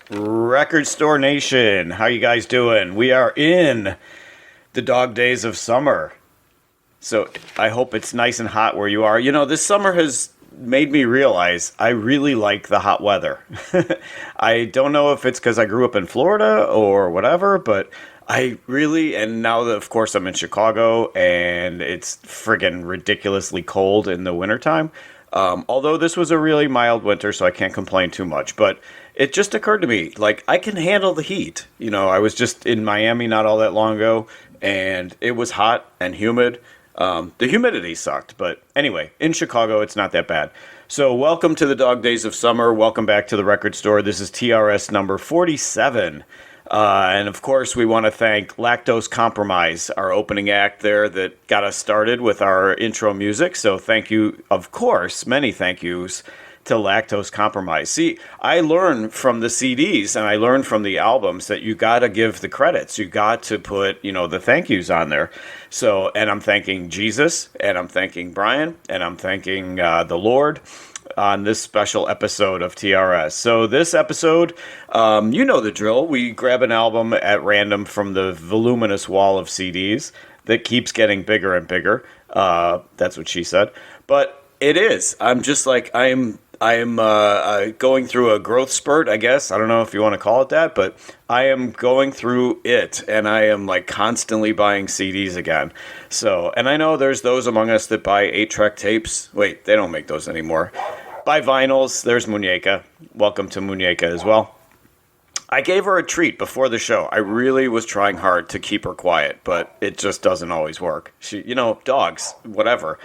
Record Store Nation, how you guys doing? We are in the dog days of summer. So I hope it's nice and hot where you are. You know, this summer has made me realize I really like the hot weather. I don't know if it's because I grew up in Florida or whatever, but I really, and now that of course I'm in Chicago and it's friggin' ridiculously cold in the wintertime. Although this was a really mild winter, so I can't complain too much. But it just occurred to me, like, I can handle the heat. You know, I was just in Miami not all that long ago, and it was hot and humid. The humidity sucked, but anyway, in Chicago, it's not that bad. So, welcome to the Dog Days of Summer. Welcome back to the record store. This is TRS number 47. And of course, we want to thank Lactose Compromise, our opening act there that got us started with our intro music. So, thank you, of course, many thank yous to Lactose Compromise. See, I learned from the CDs and I learned from the albums that you got to give the credits. You got to put, the thank yous on there. So, and I'm thanking Jesus, and I'm thanking Brian, and I'm thanking the Lord on this special episode of TRS. So this episode, you know the drill. We grab an album at random from the voluminous wall of CDs that keeps getting bigger and bigger. That's what she said. But it is. I'm just like, I am going through a growth spurt, I guess. I don't know if you want to call it that, but I am going through it, and I am like constantly buying CDs again. So, and I know there's those among us that buy 8-track tapes. Wait, they don't make those anymore. Buy vinyls. There's Muñeca. Welcome to Muñeca as well. I gave her a treat before the show. I really was trying hard to keep her quiet, but it just doesn't always work. Dogs, whatever.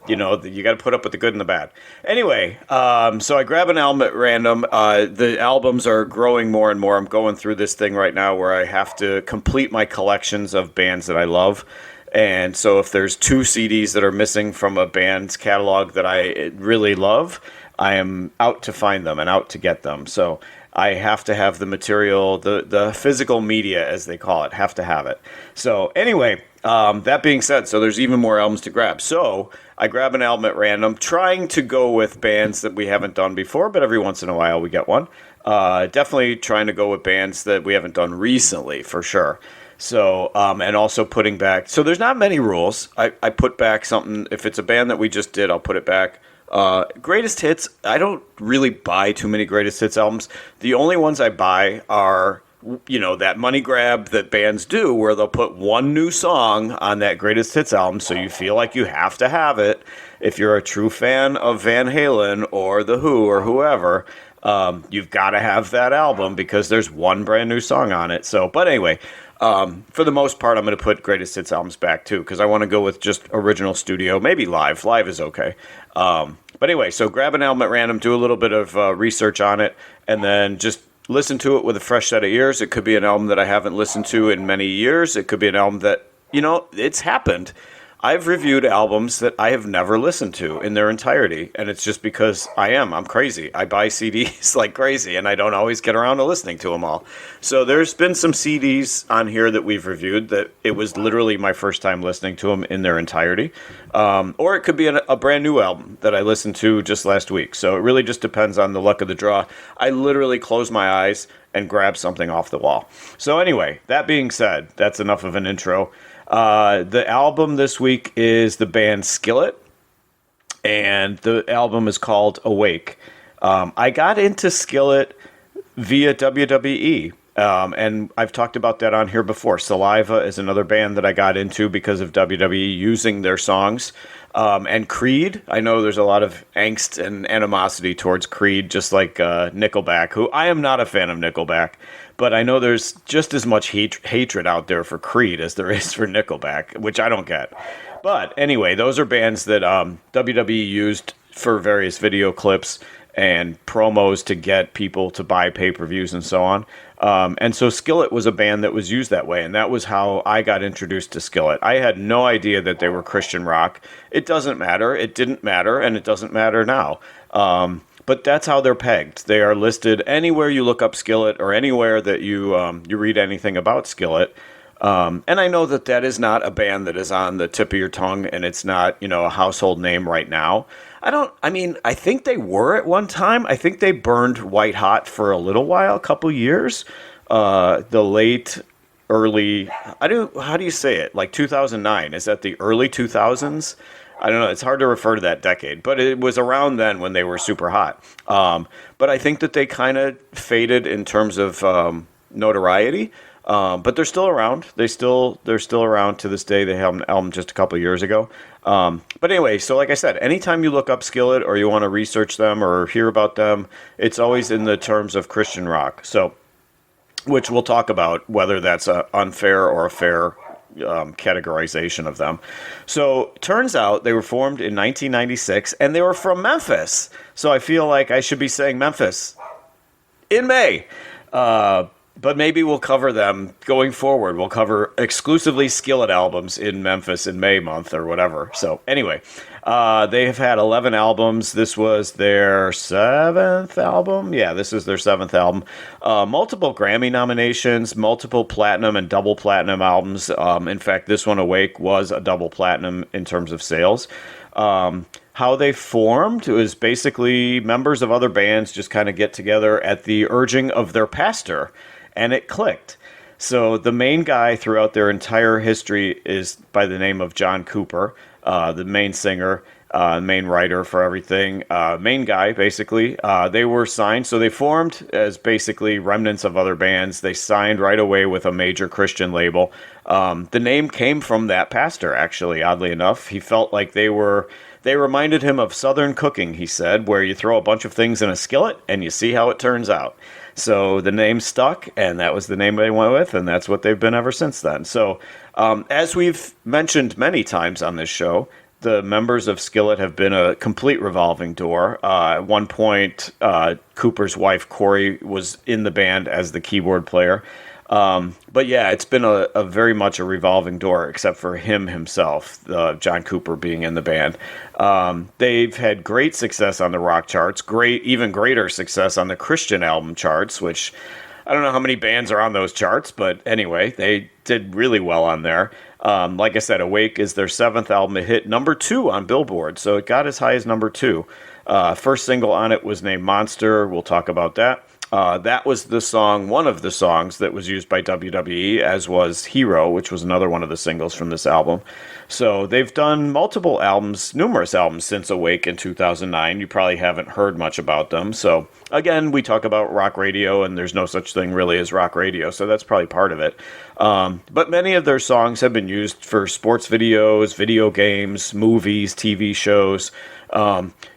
You got to put up with the good and the bad. Anyway, so I grab an album at random. The albums are growing more and more. I'm going through this thing right now where I have to complete my collections of bands that I love. And so if there's 2 CDs that are missing from a band's catalog that I really love, I am out to find them and out to get them. So I have to have the material, the physical media, as they call it, have to have it. So anyway, that being said, so there's even more albums to grab. So I grab an album at random, trying to go with bands that we haven't done before, but every once in a while we get one. Definitely trying to go with bands that we haven't done recently, for sure. So, and also putting back, so there's not many rules. I put back something. If it's a band that we just did, I'll put it back. Greatest hits, I don't really buy too many greatest hits albums. The only ones I buy are, that money grab that bands do where they'll put one new song on that greatest hits album, so you feel like you have to have it. If you're a true fan of Van Halen or The Who or whoever, you've got to have that album because there's one brand new song on it. So, but anyway, for the most part, I'm going to put greatest hits albums back too, because I want to go with just original studio, maybe live. Live is okay. But anyway, so grab an album at random, do a little bit of research on it, and then just listen to it with a fresh set of ears. It could be an album that I haven't listened to in many years. It could be an album that, it's happened. I've reviewed albums that I have never listened to in their entirety, and it's just because I'm crazy. I buy CDs like crazy, and I don't always get around to listening to them all. So there's been some CDs on here that we've reviewed that it was literally my first time listening to them in their entirety. Or it could be a brand new album that I listened to just last week. So it really just depends on the luck of the draw. I literally close my eyes and grab something off the wall. So anyway, that being said, that's enough of an intro. The album this week is the band Skillet, and the album is called Awake. I got into Skillet via WWE, and I've talked about that on here before. Saliva is another band that I got into because of WWE using their songs. And Creed, I know there's a lot of angst and animosity towards Creed, just like Nickelback, who I am not a fan of Nickelback. But I know there's just as much hatred out there for Creed as there is for Nickelback, which I don't get. But anyway, those are bands that WWE used for various video clips and promos to get people to buy pay-per-views and so on. And so Skillet was a band that was used that way, and that was how I got introduced to Skillet. I had no idea that they were Christian rock. It doesn't matter. It didn't matter, and it doesn't matter now. But that's how they're pegged. They are listed anywhere you look up Skillet or anywhere that you read anything about Skillet. And I know that that is not a band that is on the tip of your tongue, and it's not, a household name right now. I think they were at one time. I think they burned white hot for a little while, a couple years. The late, early, how do you say it? Like 2009. Is that the early 2000s? I don't know. It's hard to refer to that decade, but it was around then when they were super hot. But I think that they kind of faded in terms of notoriety. But they're still around. They're still around to this day. They had an album just a couple of years ago. But anyway, so like I said, anytime you look up Skillet or you want to research them or hear about them, it's always in the terms of Christian rock. So, which we'll talk about whether that's an unfair or a fair categorization of them. So turns out they were formed in 1996 and they were from Memphis. So I feel like I should be saying Memphis in May. But maybe we'll cover them going forward. We'll cover exclusively Skillet albums in Memphis in May month or whatever. So anyway, they have had 11 albums. This was their 7th album. Yeah, this is their 7th album. Multiple Grammy nominations, multiple platinum and double platinum albums. In fact, this one, Awake, was a double platinum in terms of sales. How they formed was basically members of other bands just kind of get together at the urging of their pastor, and it clicked. So the main guy throughout their entire history is by the name of John Cooper, the main singer, main writer for everything, main guy, basically. They were signed, so they formed as basically remnants of other bands. They signed right away with a major Christian label. The name came from that pastor, actually, oddly enough. He felt like they reminded him of Southern cooking, he said, where you throw a bunch of things in a skillet and you see how it turns out. So the name stuck, and that was the name they went with, and that's what they've been ever since then. So as we've mentioned many times on this show, the members of Skillet have been a complete revolving door. At one point, Cooper's wife, Corey, was in the band as the keyboard player. But yeah, it's been a very much a revolving door, except for himself, John Cooper being in the band. They've had great success on the rock charts, even greater success on the Christian album charts, which I don't know how many bands are on those charts, but anyway, they did really well on there. Like I said, Awake is their 7th album. It hit number 2 on Billboard, so it got as high as number 2. First single on it was named Monster. We'll talk about that. That was one of the songs that was used by WWE, as was Hero, which was another one of the singles from this album. So they've done numerous albums since Awake in 2009. You probably haven't heard much about them. So again, we talk about rock radio, and there's no such thing really as rock radio, so that's probably part of it. But many of their songs have been used for sports videos, video games, movies, TV shows.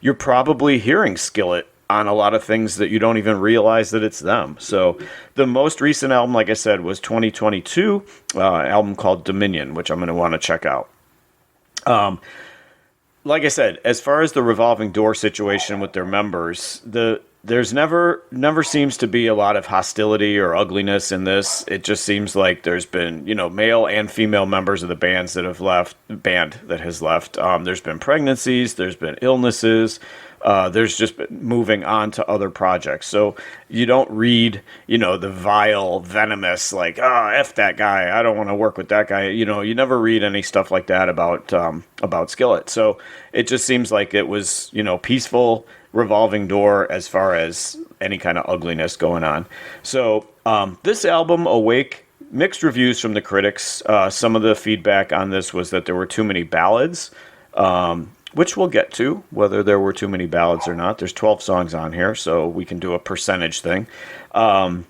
You're probably hearing Skillet on a lot of things that you don't even realize that it's them. So the most recent album, like I said, was 2022, album called Dominion, which I'm going to want to check out. Like I said, as far as the revolving door situation with their members, there's never seems to be a lot of hostility or ugliness in this. It just seems like there's been, male and female members of the band that has left. There's been pregnancies, there's been illnesses. There's just been moving on to other projects. So you don't read, the vile, venomous, like, F that guy, I don't want to work with that guy. You never read any stuff like that about Skillet. So it just seems like it was, peaceful, revolving door as far as any kind of ugliness going on. So this album, Awake, mixed reviews from the critics. Some of the feedback on this was that there were too many ballads. Which we'll get to, whether there were too many ballads or not. There's 12 songs on here, so we can do a percentage thing. Some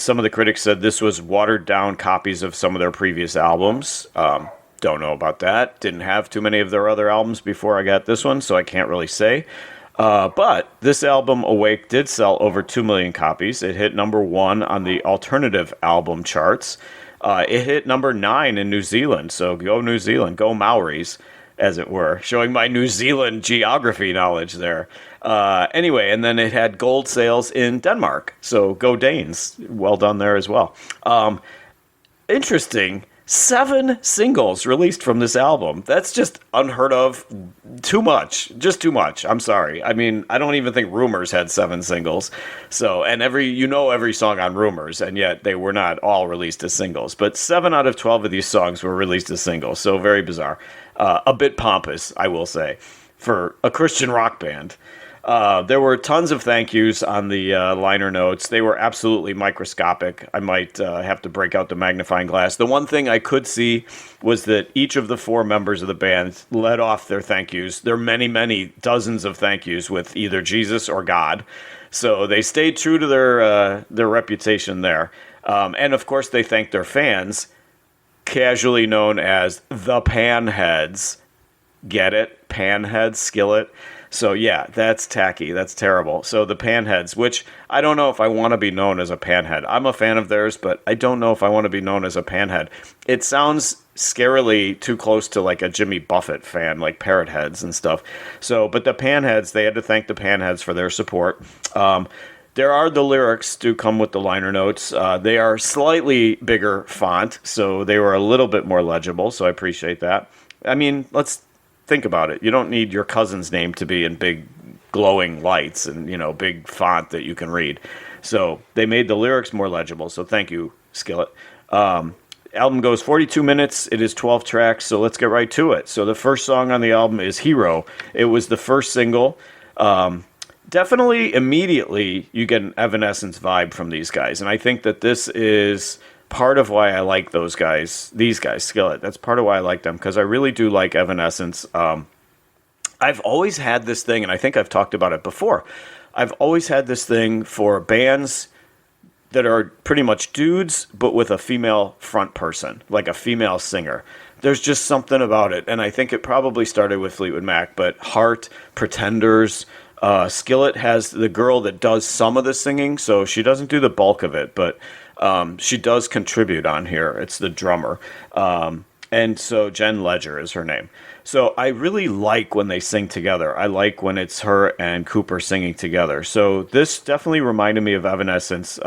of the critics said this was watered-down copies of some of their previous albums. Don't know about that. Didn't have too many of their other albums before I got this one, so I can't really say. But this album, Awake, did sell over 2 million copies. It hit number 1 on the alternative album charts. It hit number 9 in New Zealand, so go New Zealand, go Maoris, as it were, showing my New Zealand geography knowledge there. Anyway, and then it had gold sales in Denmark, so go Danes. Well done there as well. Interesting. 7 singles released from this album. That's just unheard of. Too much. Just too much. I'm sorry. I mean, I don't even think Rumors had 7 singles. So, and every song on Rumors, and yet they were not all released as singles. But 7 out of 12 of these songs were released as singles. So very bizarre. A bit pompous, I will say, for a Christian rock band. There were tons of thank yous on the liner notes. They were absolutely microscopic. I might have to break out the magnifying glass. The one thing I could see was that each of the 4 members of the band led off their thank yous. There are many, many dozens of thank yous with either Jesus or God. So they stayed true to their reputation there. And of course, they thanked their fans, casually known as the Panheads. Get it? Panheads, Skillet. So yeah, that's tacky. That's terrible. So the Panheads, which I don't know if I want to be known as a panhead. I'm a fan of theirs, but I don't know if I want to be known as a panhead. It sounds scarily too close to like a Jimmy Buffett fan, like Parrot Heads and stuff. So, but the Panheads, they had to thank the Panheads for their support. There are the lyrics do come with the liner notes. They are slightly bigger font, so they were a little bit more legible, so I appreciate that. I mean, let's think about it. You don't need your cousin's name to be in big glowing lights and, big font that you can read. So they made the lyrics more legible. So thank you, Skillet. Album goes 42 minutes. It is 12 tracks. So let's get right to it. So the first song on the album is Hero. It was the first single. Definitely immediately you get an Evanescence vibe from these guys. And I think that this is part of why I like these guys, Skillet. That's part of why I like them, because I really do like Evanescence. I've always had this thing, and I think I've talked about it before. I've always had this thing for bands that are pretty much dudes, but with a female front person, like a female singer. There's just something about it, and I think it probably started with Fleetwood Mac, but Heart, Pretenders, Skillet has the girl that does some of the singing, so she doesn't do the bulk of it, but she does contribute on here. It's the drummer. And so Jen Ledger is her name. So I really like when they sing together. I like when it's her and Cooper singing together. So this definitely reminded me of Evanescence.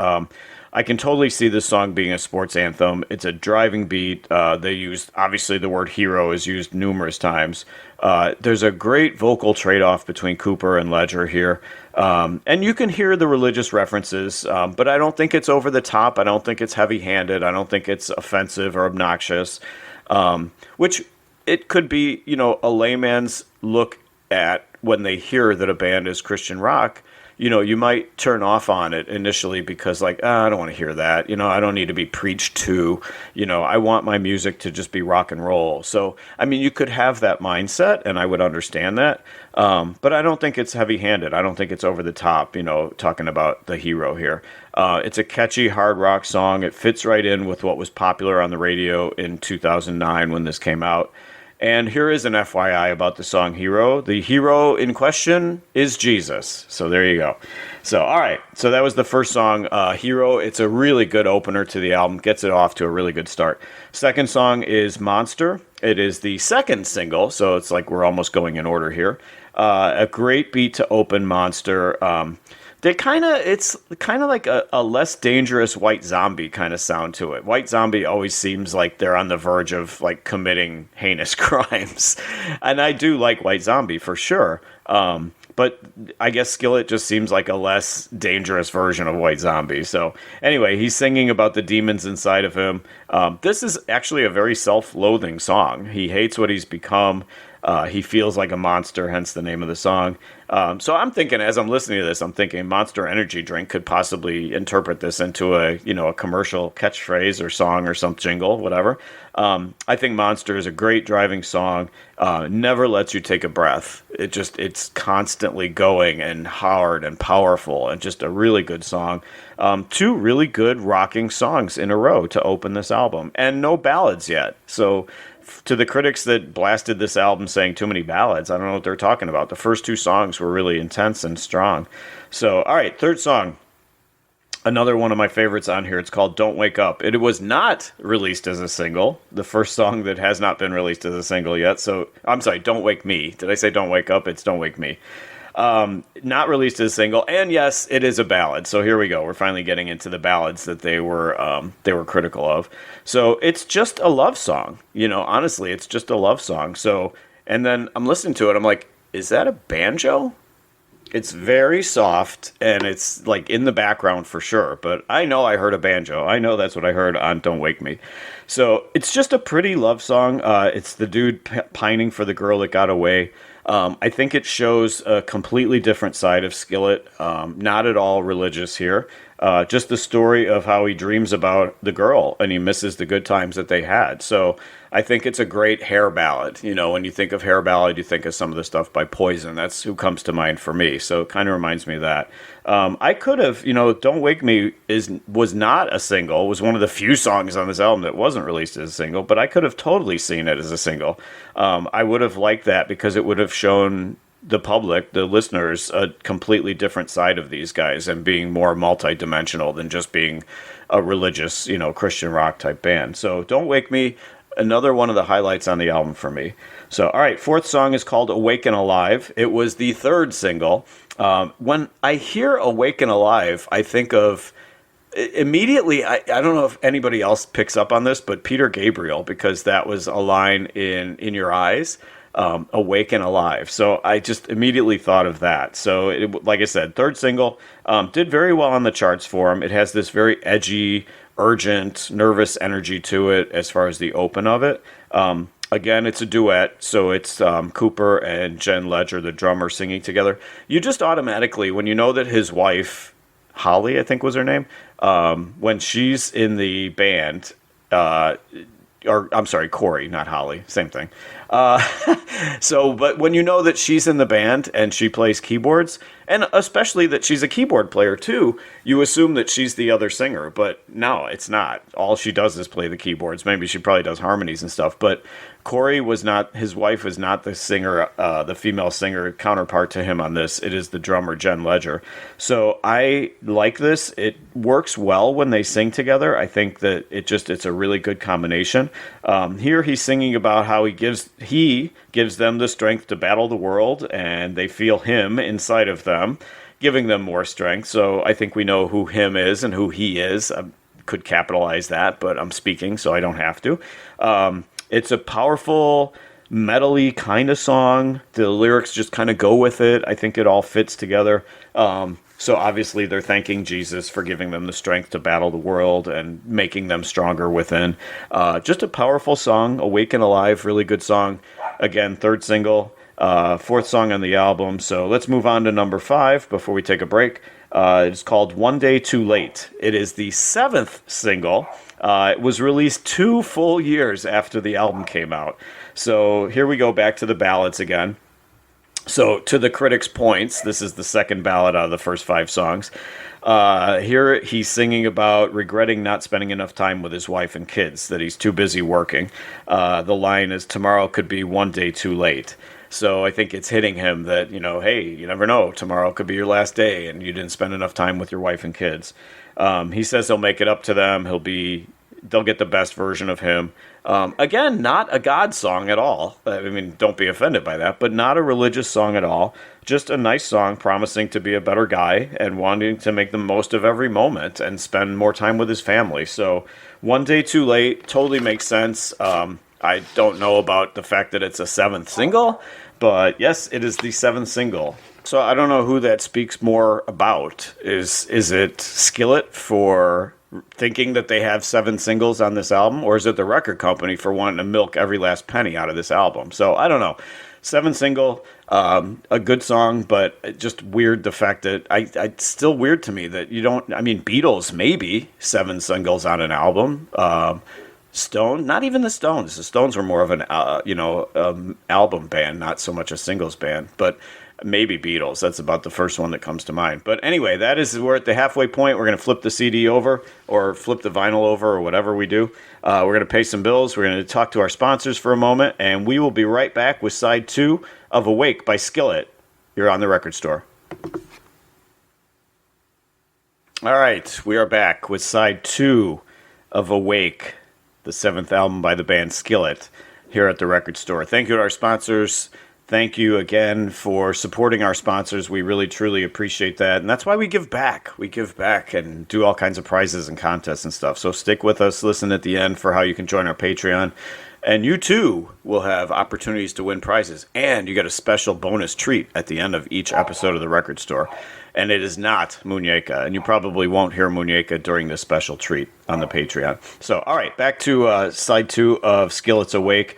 I can totally see this song being a sports anthem. It's a driving beat. They used, obviously the word hero is used numerous times. There's a great vocal trade-off between Cooper and Ledger here. And you can hear the religious references, but I don't think it's over the top. I don't think it's heavy-handed. I don't think it's offensive or obnoxious, which it could be, a layman's look at when they hear that a band is Christian rock. You might turn off on it initially because I don't want to hear that. I don't need to be preached to. I want my music to just be rock and roll. So, I mean, you could have that mindset, and I would understand that. But I don't think it's heavy-handed. I don't think it's over the top, talking about the hero here. It's a catchy hard rock song. It fits right in with what was popular on the radio in 2009 when this came out. And here is an FYI about the song Hero. The hero in question is Jesus. So there you go. So, all right. So that was the first song, Hero. It's a really good opener to the album. Gets it off to a really good start. Second song is Monster. It is the second single. So it's like we're almost going in order here. A great beat to open Monster. It's kind of like a less dangerous White Zombie kind of sound to it. White Zombie always seems like they're on the verge of committing heinous crimes. And I do like White Zombie for sure. But I guess Skillet just seems like a less dangerous version of White Zombie. So anyway, he's singing about the demons inside of him. This is actually a very self-loathing song. He hates what he's become. He feels like a monster, hence the name of the song. So I'm thinking, as I'm listening to this, I'm thinking Monster Energy Drink could possibly interpret this into a commercial catchphrase or song or some jingle, whatever. I think Monster is a great driving song. Never lets you take a breath. It's constantly going and hard and powerful and just a really good song. 2 really good rocking songs in a row to open this album, and no ballads yet. So to the critics that blasted this album saying too many ballads, I don't know what they're talking about. The first 2 songs were really intense and strong. So, all right, third song. Another one of my favorites on here. It's called Don't Wake Up. It was not released as a single. The first song that has not been released as a single yet. So, I'm sorry, Don't Wake Me. Did I say Don't Wake Up? It's Don't Wake Me. Not released as a single, and yes, it is a ballad. So here we go. We're finally getting into the ballads that they were critical of. So it's just a love song. Honestly, it's just a love song. So, and then I'm listening to it. I'm like, is that a banjo? It's very soft, and it's like in the background for sure. But I know I heard a banjo. I know that's what I heard on "Don't Wake Me." So it's just a pretty love song. It's the dude pining for the girl that got away. I think it shows a completely different side of Skillet. Not at all religious here. Just the story of how he dreams about the girl and he misses the good times that they had. So I think it's a great hair ballad. When you think of hair ballad, you think of some of the stuff by Poison. That's who comes to mind for me. So it kind of reminds me of that. I could have, "Don't Wake Me" was not a single. It was one of the few songs on this album that wasn't released as a single, but I could have totally seen it as a single. I would have liked that because it would have shown the public, the listeners, a completely different side of these guys and being more multi-dimensional than just being a religious, Christian rock type band. So "Don't Wake Me," another one of the highlights on the album for me. So, all right, fourth song is called "Awake and Alive." It was the third single. When I hear "Awake and Alive," I think of immediately, I don't know if anybody else picks up on this, but Peter Gabriel, because that was a line in Your Eyes. "Awake and Alive." So I just immediately thought of that. So like I said, third single, did very well on the charts for him. It has this very edgy, urgent, nervous energy to it as far as the open of it. Again, it's a duet, so it's Cooper and Jen Ledger, the drummer, singing together. You just automatically, when you know that his wife, Holly, I think was her name, when she's in the band, or I'm sorry, Corey, not Holly, same thing. But when you know that she's in the band and she plays keyboards, and especially that she's a keyboard player too, you assume that she's the other singer, but no, it's not. All she does is play the keyboards. Maybe she probably does harmonies and stuff, but Corey was not, his wife was not the singer, the female singer counterpart to him on this. It is the drummer, Jen Ledger. So I like this. It works well when they sing together. I think that it's a really good combination. Here he's singing about how he gives them the strength to battle the world, and they feel him inside of them, giving them more strength. So I think we know who him is and who he is. I could capitalize that, but I'm speaking, so I don't have to. It's a powerful, metal-y kind of song. The lyrics just kind of go with it. I think it all fits together. So obviously they're thanking Jesus for giving them the strength to battle the world and making them stronger within. Just a powerful song, "Awake and Alive," really good song. Again, third single, fourth song on the album. So let's move on to number 5 before we take a break. It's called "One Day Too Late." It is the 7th single. It was released 2 full years after the album came out. So here we go back to the ballads again. So to the critics' points, this is the second ballad out of the first 5 songs. Here he's singing about regretting not spending enough time with his wife and kids, that he's too busy working. The line is, "Tomorrow could be one day too late." So I think it's hitting him that, hey, you never know. Tomorrow could be your last day and you didn't spend enough time with your wife and kids. He says he'll make it up to them. They'll get the best version of him. Again, not a God song at all. I mean, don't be offended by that, but not a religious song at all. Just a nice song promising to be a better guy and wanting to make the most of every moment and spend more time with his family. So "One Day Too Late" totally makes sense. I don't know about the fact that it's a 7th single, but yes, it is the 7th single. So I don't know who that speaks more about. Is it Skillet for thinking that they have 7 singles on this album, or is it the record company for wanting to milk every last penny out of this album? So I don't know. 7 single, a good song, but just weird the fact that it's still weird to me that you don't. I mean, Beatles maybe 7 singles on an album. Stone, not even the Stones. The Stones were more of an album band, not so much a singles band, but maybe Beatles. That's about the first one that comes to mind. But anyway, we're at the halfway point. We're going to flip the CD over or flip the vinyl over or whatever we do. We're going to pay some bills. We're going to talk to our sponsors for a moment, and we will be right back with side 2 of "Awake" by Skillet here on the Record Store. All right, we are back with side 2 of "Awake," the 7th album by the band Skillet, here at the Record Store. Thank you to our sponsors. Thank you again for supporting our sponsors. We really, truly appreciate that. And that's why we give back. We give back and do all kinds of prizes and contests and stuff. So stick with us. Listen at the end for how you can join our Patreon. And you too will have opportunities to win prizes. And you get a special bonus treat at the end of each episode of the Record Store. And it is not Muñeca. And you probably won't hear Muñeca during this special treat on the Patreon. So, all right, back to side 2 of Skillet's Awake.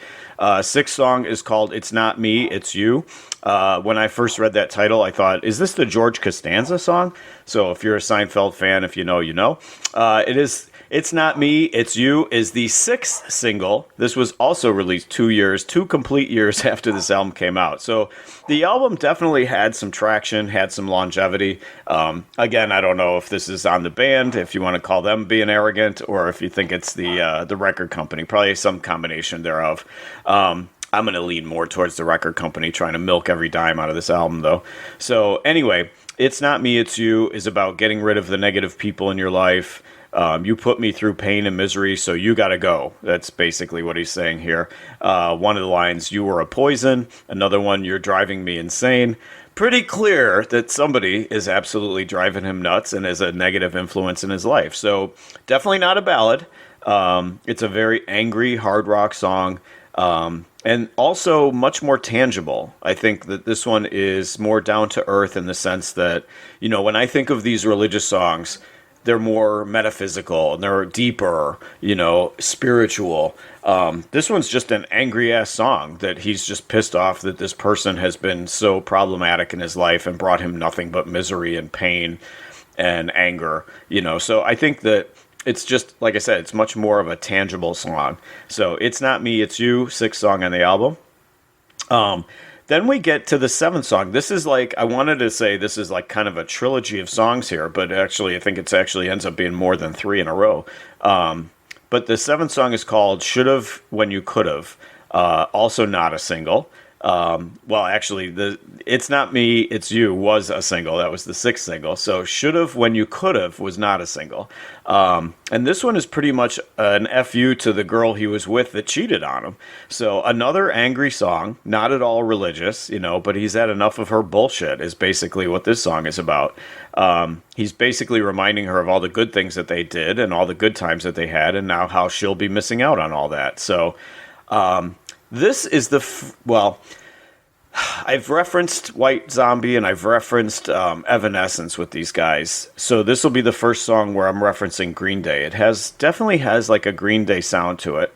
Sixth song is called It's Not Me, It's You. When I first read that title, I thought, is this the George Costanza song? So if you're a Seinfeld fan, if you know, you know. It is It's Not Me, It's You is the 6th single. This was also released 2 complete years after this album came out. So the album definitely had some traction, had some longevity. Again, I don't know if this is on the band, if you want to call them being arrogant, or if you think it's the record company. Probably some combination thereof. I'm going to lean more towards the record company trying to milk every dime out of this album, though. So anyway, It's Not Me, It's You is about getting rid of the negative people in your life. You put me through pain and misery, so you got to go. That's basically what he's saying here. One of the lines, you were a poison. Another one, you're driving me insane. Pretty clear that somebody is absolutely driving him nuts and is a negative influence in his life. So definitely not a ballad. It's a very angry hard rock song. And also much more tangible. I think that this one is more down to earth in the sense that, you know, when I think of these religious songs, they're more metaphysical and they're deeper, you know, spiritual. This one's just an angry ass song that he's just pissed off that this person has been so problematic in his life and brought him nothing but misery and pain and anger, you know. So I think that it's just, like I said, it's much more of a tangible song. So It's Not Me, It's You, 6th song on the album. Then we get to the 7th song. This is like, I wanted to say this is like kind of a trilogy of songs here, but actually I think it's actually ends up being more than 3 in a row. But the 7th song is called Should've When You Could've, also not a single. Well, actually, the It's Not Me, It's You was a single. That was the 6th single. So Should've When You Could've was not a single. And this one is pretty much an FU to the girl he was with that cheated on him. So another angry song, not at all religious, you know, but he's had enough of her bullshit is basically what this song is about. He's basically reminding her of all the good things that they did and all the good times that they had and now how she'll be missing out on all that. So, this is well, I've referenced White Zombie and I've referenced Evanescence with these guys. So this will be the first song where I'm referencing Green Day. It definitely has like a Green Day sound to it.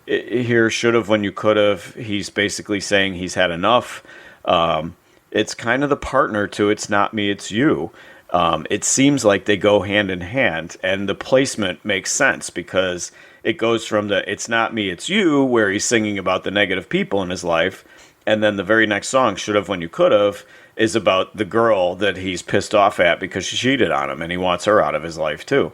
Here, Should've When You Could've, he's basically saying he's had enough. It's kind of the partner to It's Not Me, It's You. It seems like they go hand in hand, and the placement makes sense because it goes from the It's Not Me, It's You, where he's singing about the negative people in his life, and then the very next song, Should've When You Could've, is about the girl that he's pissed off at because she cheated on him, and he wants her out of his life too.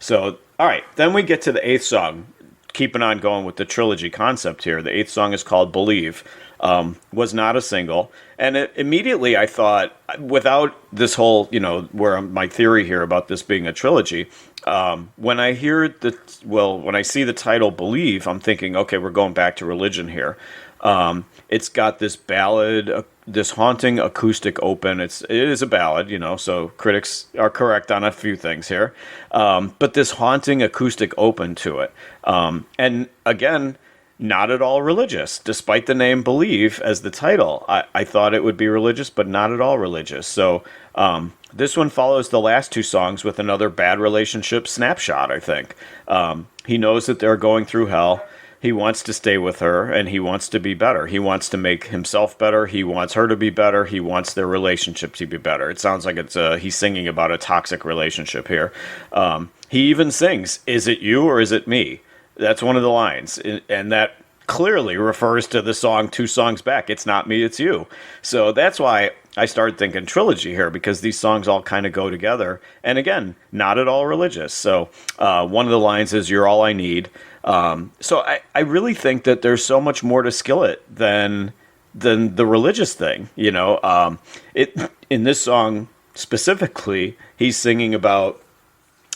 So, all right, then we get to the 8th song. Keeping on going with the trilogy concept here. The 8th song is called Believe. Was not a single. And immediately I thought, without this whole, you know, my theory here about this being a trilogy, when I see the title Believe, I'm thinking, okay, we're going back to religion here. It's got this ballad, this haunting acoustic open. It is a ballad, you know, so critics are correct on a few things here. But this haunting acoustic open to it. And again, not at all religious, despite the name Believe as the title. I thought it would be religious, but not at all religious. So this one follows the last 2 songs with another bad relationship snapshot, I think. He knows that they're going through hell. He wants to stay with her, and he wants to be better. He wants to make himself better. He wants her to be better. He wants their relationship to be better. It sounds like he's singing about a toxic relationship here. He even sings, "Is it you or is it me?" That's one of the lines, and that clearly refers to the song 2 songs back, It's Not Me, It's You. So that's why I started thinking trilogy here, because these songs all kind of go together. And again, not at all religious. So one of the lines is, "You're all I need." So I really think that there's so much more to Skillet than the religious thing. You know, in this song specifically, he's singing about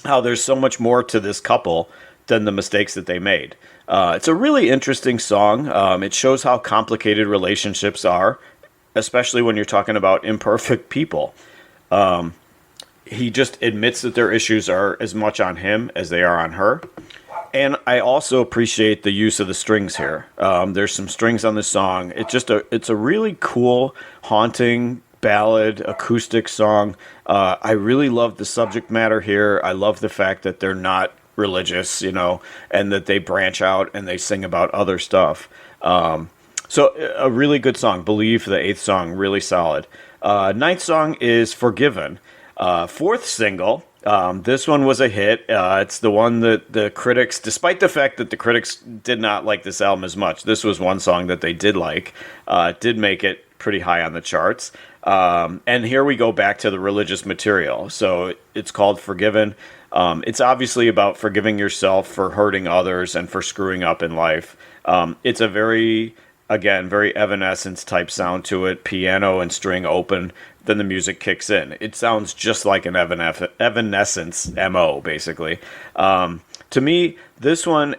how there's so much more to this couple than the mistakes that they made. It's a really interesting song. It shows how complicated relationships are, especially when you're talking about imperfect people. He just admits that their issues are as much on him as they are on her. And I also appreciate the use of the strings here. There's some strings on the song. It's a really cool, haunting ballad, acoustic song. I really love the subject matter here. I love the fact that they're not religious, and that they branch out and they sing about other stuff. So a really good song. Believe, the 8th song, really solid. 9th song is Forgiven. 4th single. This one was a hit. It's the one that the critics, despite the fact that the critics did not like this album as much, this was one song that they did like. Did make it pretty high on the charts. And here we go back to the religious material. So it's called Forgiven. It's obviously about forgiving yourself for hurting others and for screwing up in life. It's a very Evanescence type sound to it, piano and string open, then the music kicks in. It sounds just like an Evanescence MO, basically. To me, this one,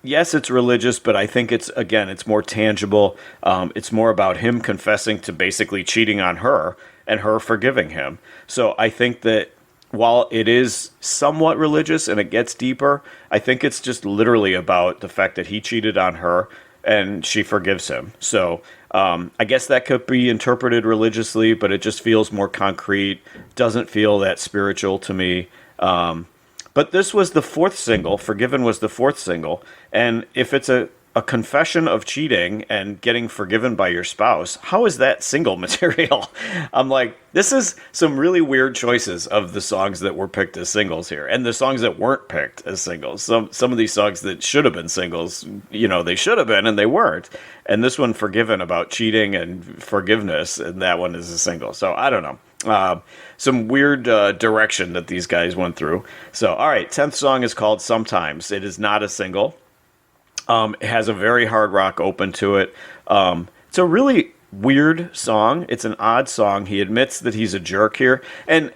yes, it's religious, but I think it's more tangible. It's more about him confessing to basically cheating on her and her forgiving him. So I think that while it is somewhat religious and it gets deeper, I think it's just literally about the fact that he cheated on her and she forgives him. So I guess that could be interpreted religiously, but it just feels more concrete, doesn't feel that spiritual to me. But this was the 4th single. Forgiven was the 4th single. And if it's a confession of cheating and getting forgiven by your spouse, how is that single material? I'm like, this is some really weird choices of the songs that were picked as singles here, and the songs that weren't picked as singles. Some of these songs that should have been singles, they should have been, and they weren't. And this one, Forgiven, about cheating and forgiveness, and that one is a single. So I don't know. Some weird direction that these guys went through. So, all right, 10th song is called Sometimes. It is not a single. It has a very hard rock open to it. It's a really weird song. It's an odd song. He admits that he's a jerk here. And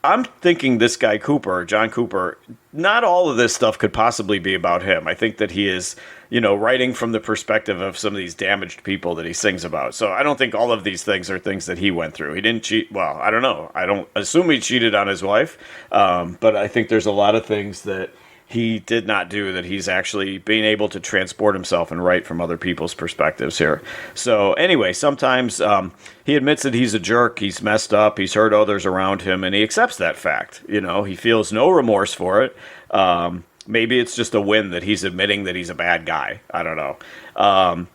I'm thinking this guy Cooper, John Cooper, not all of this stuff could possibly be about him. I think that he is, writing from the perspective of some of these damaged people that he sings about. So I don't think all of these things are things that he went through. He didn't cheat. Well, I don't know. I don't assume he cheated on his wife. But I think there's a lot of things that he did not do that he's actually being able to transport himself and write from other people's perspectives here. So anyway, sometimes he admits that he's a jerk, he's messed up, he's hurt others around him, and he accepts that fact. He feels no remorse for it. Maybe it's just a win that he's admitting that he's a bad guy. I don't know.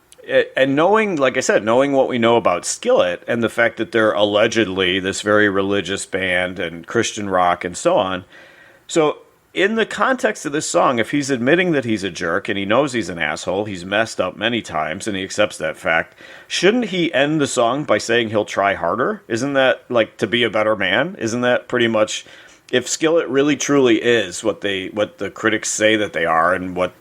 And knowing, like I said, knowing what we know about Skillet and the fact that they're allegedly this very religious band and Christian rock and so on. So in the context of this song, if he's admitting that he's a jerk and he knows he's an asshole, he's messed up many times and he accepts that fact, shouldn't he end the song by saying he'll try harder? Isn't that like to be a better man? Isn't that pretty much, if Skillet really truly is what the critics say that they are and what,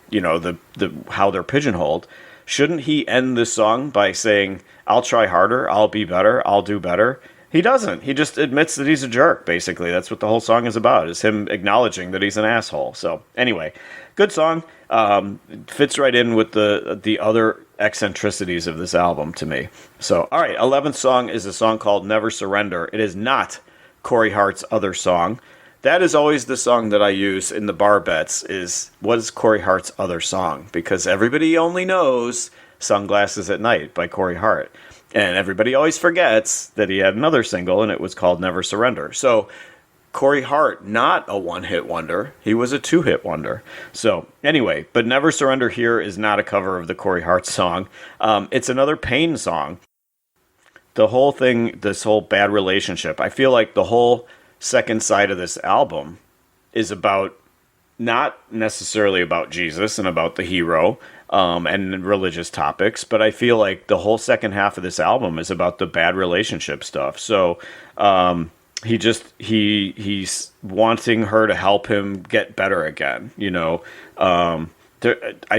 how they're pigeonholed, shouldn't he end this song by saying, I'll try harder, I'll be better, I'll do better? He doesn't. He just admits that he's a jerk, basically. That's what the whole song is about, is him acknowledging that he's an asshole. So, anyway, good song. Fits right in with the other eccentricities of this album to me. So, all right, 11th song is a song called Never Surrender. It is not Corey Hart's other song. That is always the song that I use in the bar bets, is what is Corey Hart's other song? Because everybody only knows Sunglasses at Night by Corey Hart. And everybody always forgets that he had another single, and it was called Never Surrender. So Corey Hart, not a one-hit wonder. He was a two-hit wonder. So anyway, but Never Surrender here is not a cover of the Corey Hart song. It's another Pain song. The whole thing, this whole bad relationship, I feel like the whole second side of this album is about, not necessarily about Jesus and about the hero, and religious topics, but I feel like the whole second half of this album is about the bad relationship stuff. So he's wanting her to help him get better again. I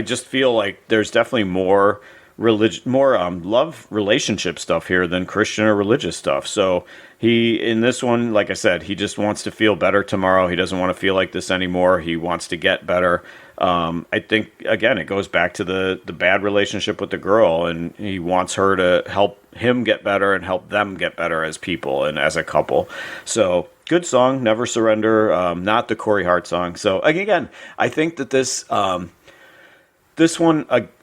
just feel like there's definitely more more love relationship stuff here than Christian or religious stuff. So he, in this one, like I said, he just wants to feel better tomorrow. He doesn't want to feel like this anymore. He wants to get better. I think, again, it goes back to the bad relationship with the girl, and he wants her to help him get better and help them get better as people and as a couple. So good song, Never Surrender, not the Corey Hart song. So again, I think that this one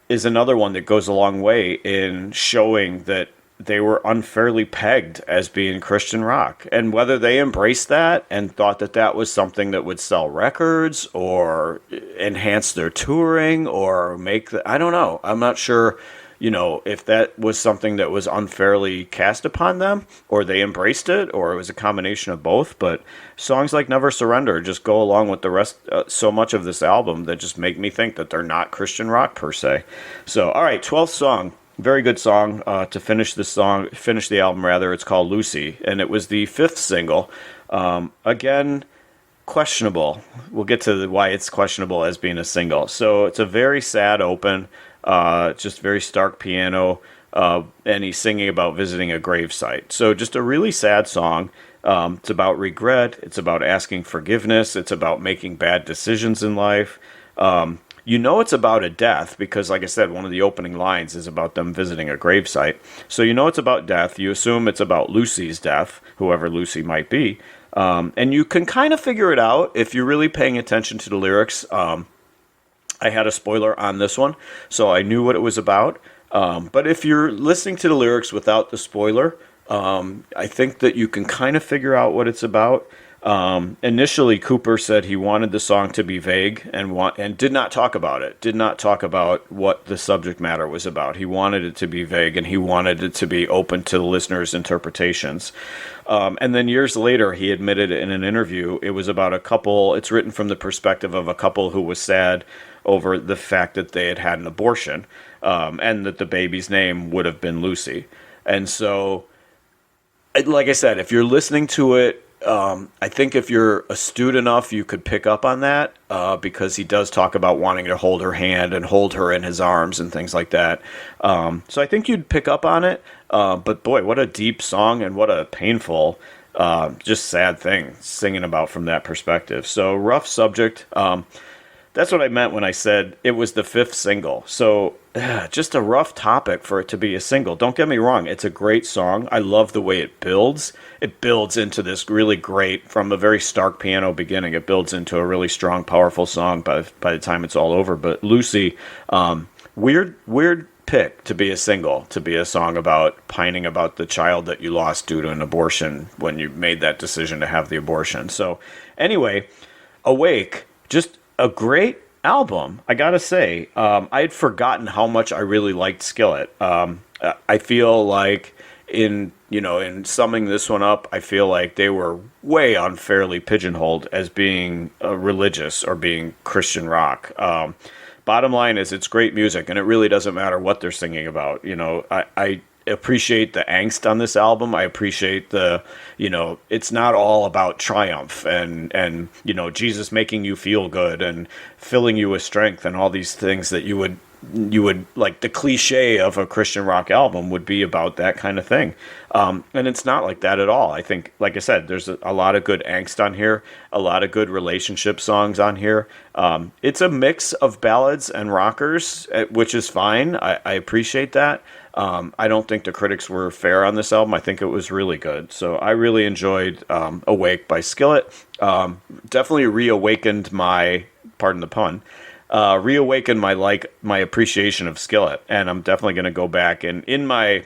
is another one that goes a long way in showing that they were unfairly pegged as being Christian rock. And whether they embraced that and thought that that was something that would sell records or enhance their touring or I don't know. I'm not sure, if that was something that was unfairly cast upon them or they embraced it or it was a combination of both. But songs like Never Surrender just go along with the rest, so much of this album that just make me think that they're not Christian rock per se. So, all right, 12th song. Very good song to finish the album rather. It's called Lucy, and it was the 5th single. Again, questionable. We'll get to why it's questionable as being a single. So it's a very sad open, just very stark piano, and he's singing about visiting a gravesite. So just a really sad song. It's about regret. It's about asking forgiveness. It's about making bad decisions in life. It's about a death because, like I said, one of the opening lines is about them visiting a gravesite. So it's about death. You assume it's about Lucy's death, whoever Lucy might be. And you can kind of figure it out if you're really paying attention to the lyrics. I had a spoiler on this one, so I knew what it was about. But if you're listening to the lyrics without the spoiler, I think that you can kind of figure out what it's about. Initially, Cooper said he wanted the song to be vague and did not talk about it, did not talk about what the subject matter was about. He wanted it to be vague, and he wanted it to be open to the listener's interpretations. And then years later, he admitted in an interview it was about a couple. It's written from the perspective of a couple who was sad over the fact that they had had an abortion, and that the baby's name would have been Lucy. And so, like I said, if you're listening to it, I think if you're astute enough, you could pick up on that, because he does talk about wanting to hold her hand and hold her in his arms and things like that. So I think you'd pick up on it. But boy, what a deep song and what a painful, just sad thing singing about from that perspective. So rough subject. That's what I meant when I said it was the 5th single. So just a rough topic for it to be a single. Don't get me wrong. It's a great song. I love the way it builds. It builds into this really great, from a very stark piano beginning, it builds into a really strong, powerful song by the time it's all over. But Lucy, weird pick to be a single, to be a song about pining about the child that you lost due to an abortion when you made that decision to have the abortion. So anyway, Awake, just a great album, I gotta say. I had forgotten how much I really liked Skillet. I feel like in summing this one up, I feel like they were way unfairly pigeonholed as being religious or being Christian rock. Bottom line is, it's great music, and it really doesn't matter what they're singing about. I appreciate the angst on this album. I appreciate it's not all about triumph and Jesus making you feel good and filling you with strength and all these things that you would like. The cliche of a Christian rock album would be about that kind of thing. And it's not like that at all. I think, like I said, there's a lot of good angst on here, a lot of good relationship songs on here. It's a mix of ballads and rockers, which is fine. I appreciate that. I don't think the critics were fair on this album. I think it was really good. So I really enjoyed Awake by Skillet. Definitely reawakened my, pardon the pun, reawakened my appreciation of Skillet. And I'm definitely going to go back and in my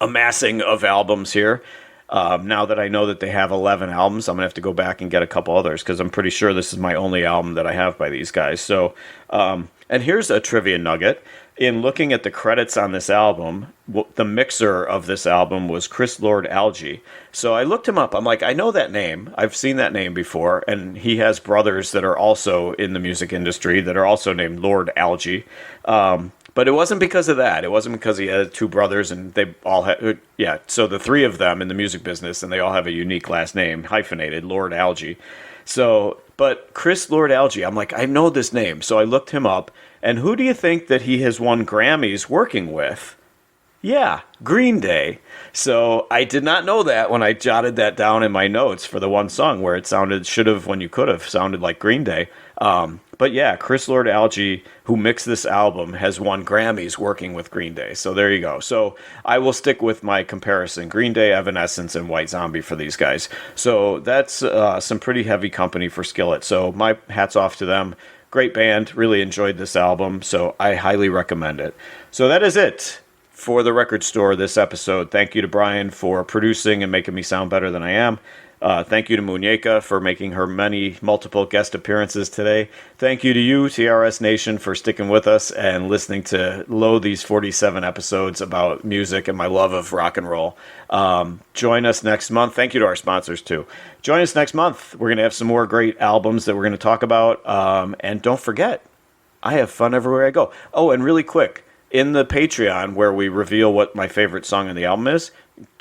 amassing of albums here, now that I know that they have 11 albums, I'm going to have to go back and get a couple others, because I'm pretty sure this is my only album that I have by these guys. So, and here's a trivia nugget. In looking at the credits on this album, the mixer of this album was Chris Lord Alge. So I looked him up. I'm like, I know that name. I've seen that name before. And he has brothers that are also in the music industry that are also named Lord Alge. But it wasn't because of that. It wasn't because he had 2 brothers and they all had, so the 3 of them in the music business, and they all have a unique last name, hyphenated, Lord Alge. So But Chris Lord Alge, I'm like, I know this name. So I looked him up. And who do you think that he has won Grammys working with? Yeah, Green Day. So I did not know that when I jotted that down in my notes for the one song where it should have, when you could have, sounded like Green Day. But yeah, Chris Lord Alge, who mixed this album, has won Grammys working with Green Day. So there you go. So I will stick with my comparison: Green Day, Evanescence, and White Zombie for these guys. So that's some pretty heavy company for Skillet. So my hat's off to them. Great band. Really enjoyed this album. So I highly recommend it. So that is it for the Record Store this episode. Thank you to Brian for producing and making me sound better than I am. Thank you to Muñeca for making her multiple guest appearances today. Thank you to you, TRS Nation, for sticking with us and listening to these 47 episodes about music and my love of rock and roll. Join us next month. Thank you to our sponsors, too. Join us next month. We're going to have some more great albums that we're going to talk about. And don't forget, I have fun everywhere I go. Oh, and really quick, in the Patreon, where we reveal what my favorite song on the album is,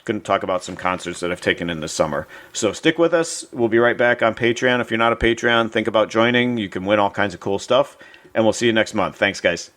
going to talk about some concerts that I've taken in this summer. So stick with us. We'll be right back on Patreon. If you're not a Patreon, think about joining. You can win all kinds of cool stuff. And we'll see you next month. Thanks, guys.